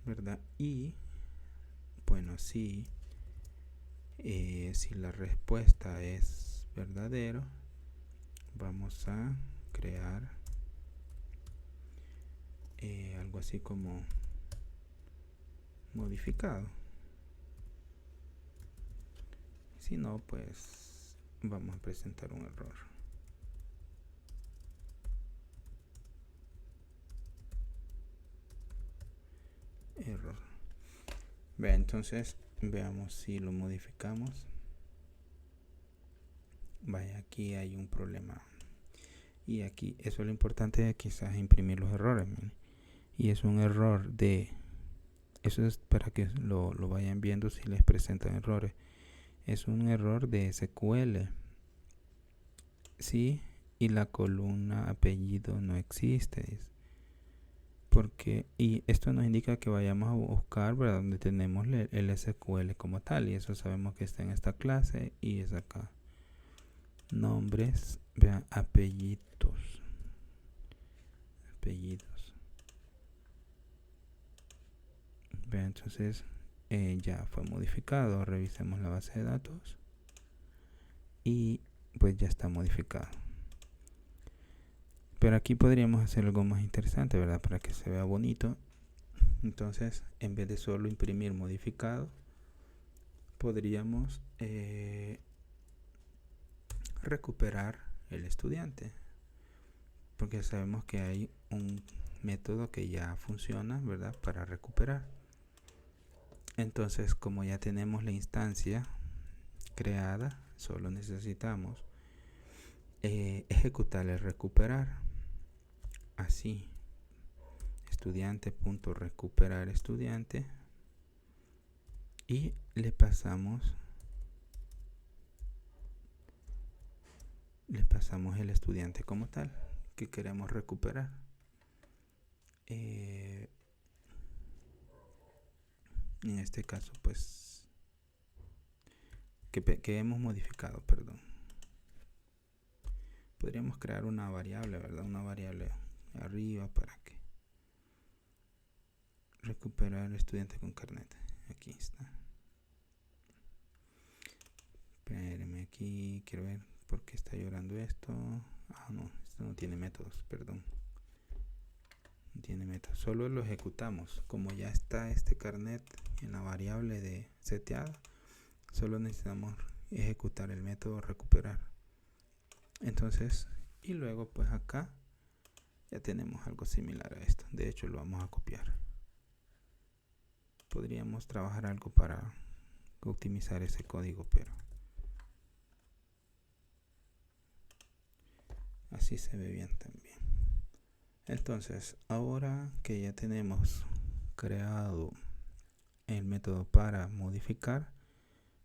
¿verdad? Y Bueno, sí. Si la respuesta es verdadero, vamos a crear algo así como modificado. Si no, pues vamos a presentar un error. Ve, entonces veamos si lo modificamos. Vaya, aquí hay un problema. Y aquí, eso es lo importante de quizás imprimir los errores. ¿Mire? Y es un error de... Eso es para que lo vayan viendo si les presentan errores. Es un error de SQL. Sí, y la columna apellido no existe. Porque, y esto nos indica que vayamos a buscar, ¿verdad?, donde tenemos el SQL como tal. Y eso sabemos que está en esta clase y es acá. Nombres, vean, apellidos. Vean, entonces ya fue modificado. Revisemos la base de datos y pues ya está modificado. Pero aquí podríamos hacer algo más interesante, ¿verdad?, para que se vea bonito. Entonces, en vez de solo imprimir modificado, podríamos recuperar el estudiante, porque sabemos que hay un método que ya funciona, ¿verdad?, para recuperar. Entonces, como ya tenemos la instancia creada, solo necesitamos ejecutar el recuperar. Así, estudiante.recuperar estudiante, y le pasamos el estudiante como tal que queremos recuperar. En este caso, pues que hemos modificado, perdón. Podríamos crear una variable, ¿verdad? Una variable arriba para que recuperar estudiante con carnet. Aquí está. Espérenme, aquí quiero ver por qué está llorando esto. Ah, no, esto no tiene métodos, perdón. No tiene métodos, solo lo ejecutamos. Como ya está este carnet en la variable de seteada, solo necesitamos ejecutar el método recuperar. Entonces, y luego pues acá ya tenemos algo similar a esto. De hecho, lo vamos a copiar. Podríamos trabajar algo para optimizar ese código, pero así se ve bien también. Entonces, ahora que ya tenemos creado el método para modificar,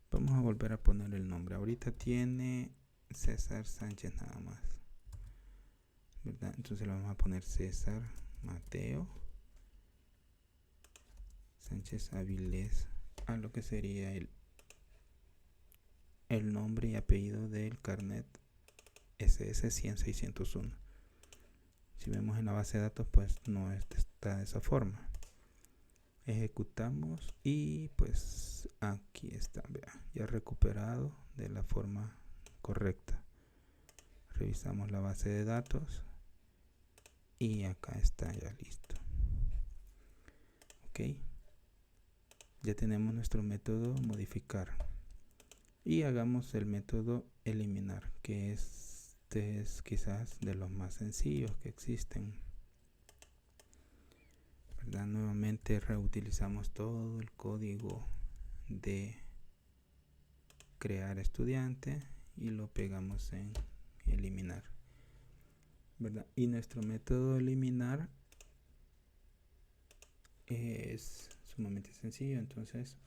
vamos a volver a poner el nombre. Ahorita tiene César Sánchez nada más, ¿verdad? Entonces le vamos a poner César Mateo Sánchez Avilés, a lo que sería el nombre y apellido del carnet SS 100-601. Si vemos en la base de datos, pues no está de esa forma. Ejecutamos y pues aquí está, vea, ya recuperado de la forma correcta. Revisamos la base de datos y acá está ya listo. Ok, ya tenemos nuestro método modificar, y hagamos el método eliminar, que este es quizás de los más sencillos que existen, ¿verdad? Nuevamente reutilizamos todo el código de crear estudiante y lo pegamos en eliminar, ¿verdad? Y nuestro método eliminar es sumamente sencillo. Entonces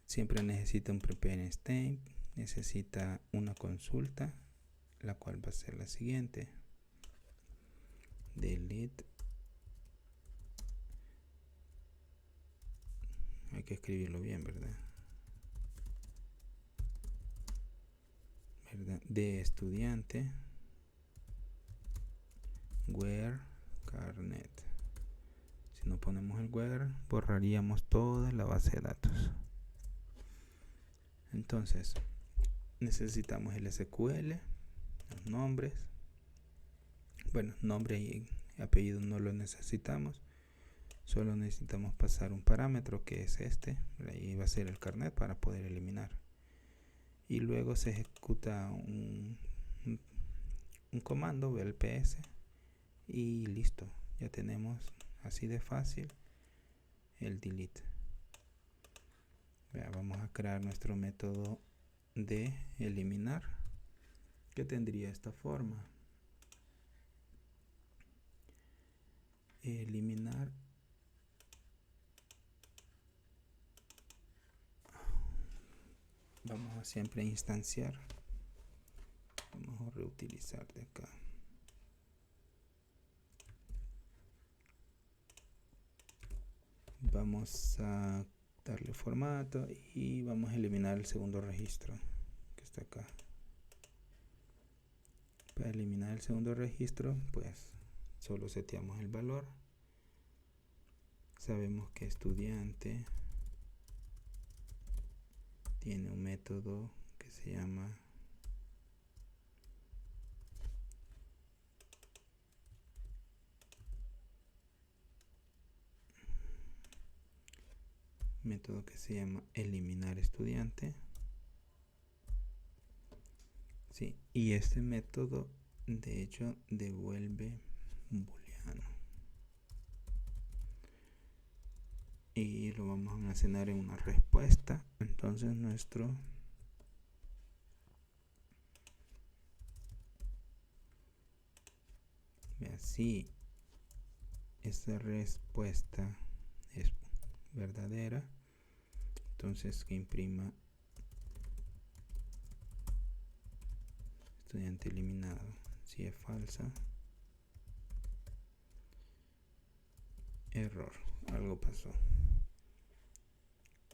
siempre necesita un prepare state, necesita una consulta, la cual va a ser la siguiente: delete, hay que escribirlo bien, ¿verdad? De estudiante where carnet, Si no ponemos el where, borraríamos toda la base de datos. Entonces necesitamos el SQL, los nombres. Bueno, nombre y apellido no lo necesitamos. Solo necesitamos pasar un parámetro que es este. Ahí va a ser el carnet para poder eliminar. Y luego se ejecuta un comando VLPS y listo. Ya tenemos así de fácil el delete. Vamos a crear nuestro método de eliminar, que tendría esta forma. Eliminar vamos a siempre instanciar, vamos a reutilizar de acá. Vamos a darle formato y vamos a eliminar el segundo registro que está acá. Para eliminar el segundo registro, pues solo seteamos el valor. Sabemos que estudiante tiene un método que se llama eliminar estudiante. Sí, y este método de hecho devuelve un booleano y lo vamos a almacenar en una respuesta. Entonces nuestro si esta respuesta es verdadera, entonces que imprima estudiante eliminado. Si es falsa, error, algo pasó,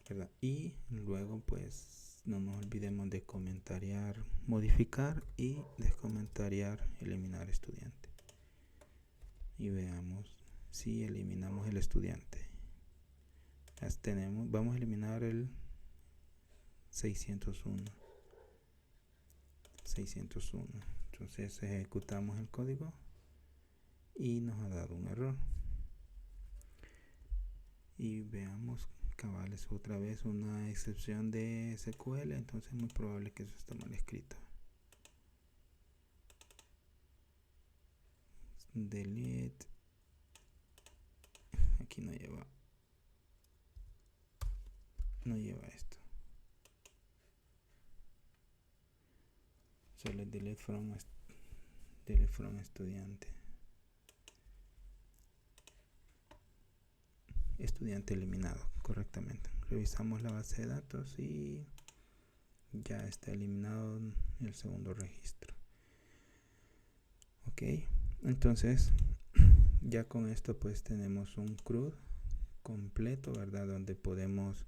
¿verdad? Y luego pues no nos olvidemos de comentariar, modificar y descomentariar, eliminar estudiante. Y veamos si eliminamos el estudiante. Vamos a eliminar el 601. Entonces ejecutamos el código y nos ha dado un error. Y veamos, cabales, otra vez una excepción de SQL, entonces es muy probable que eso está mal escrito. Delete. Aquí no lleva esto. Solo delete from estudiante. Estudiante eliminado correctamente. Revisamos la base de datos y ya está eliminado el segundo registro. Ok, entonces ya con esto pues tenemos un CRUD completo, ¿verdad? Donde podemos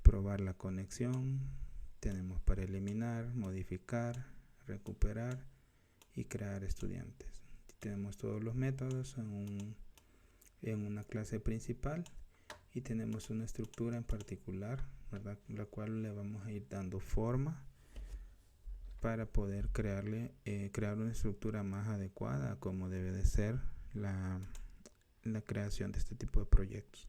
probar la conexión, tenemos para eliminar, modificar, recuperar y crear estudiantes. Tenemos todos los métodos en una clase principal y tenemos una estructura en particular, ¿verdad? La cual le vamos a ir dando forma para poder crear una estructura más adecuada a como debe de ser la creación de este tipo de proyectos.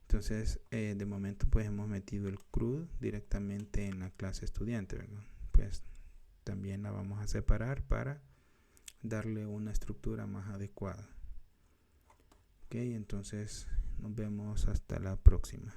Entonces de momento pues hemos metido el CRUD directamente en la clase estudiante, ¿verdad? Pues también la vamos a separar para darle una estructura más adecuada. Ok, entonces nos vemos hasta la próxima.